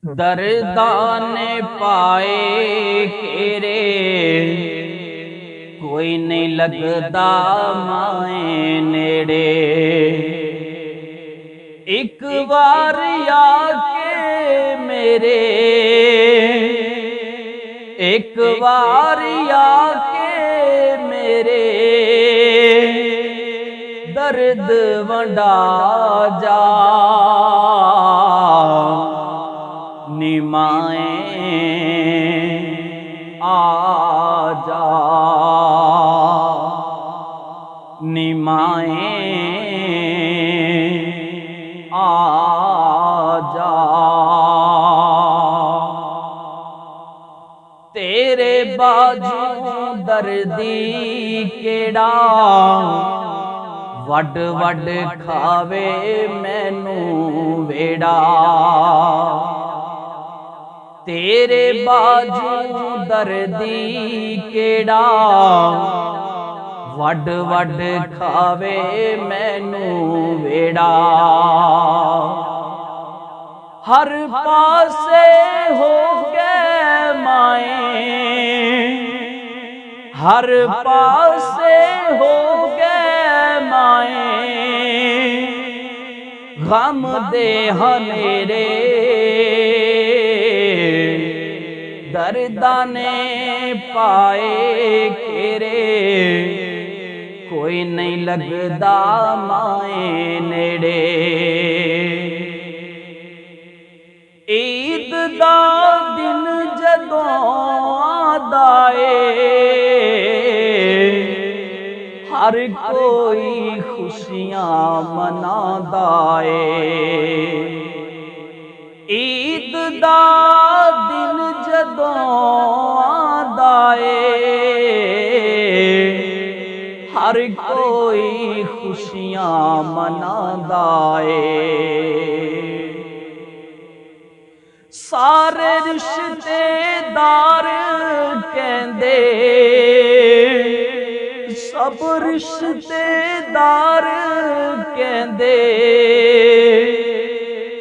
दर्दाने पाए केरे कोई नहीं लगदा माए नेड़े। एक बार आके मेरे, एक बार आके मेरे दर्द वंडा जा निमाए आजा निमाए आजा। तेरे बाजू दर्दी केड़ा वड वड खावे मैनू वेड़ा। तेरे बाजू दर्दी केड़ा वड वड खावे मैनू वेड़ा। हर पासे हो गए माए, हर पासे हो गए माए गम दे हनेरे। दर्दाने पाए केरे कोई नहीं लगदा माए नेड़े। ईद दा दिन जदों आदा ए हर कोई खुशियां मनादा ए। ईद दा दिन जदों आदा ए हर कोई खुशियां मनादा ए। सारे रिश्तेदार कहंदे, सब रिश्तेदार कहंदे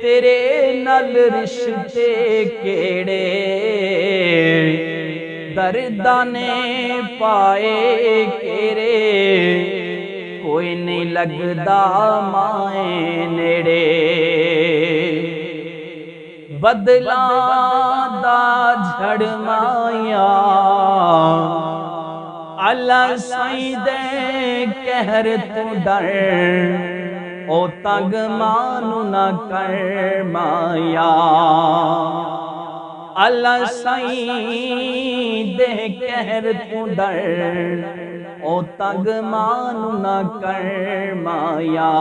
तेरे नल रिश्ते केड़े। दर्दाने पाए केरे कोई नहीं लगदा माए नेड़े। बदला दा झड़ माया अल्लाह साईं दे कहर तू डर। ओ तग मानू न कर माया अल्लाह साईं दे कहर तू डर। ओ तग मानू न कर माया।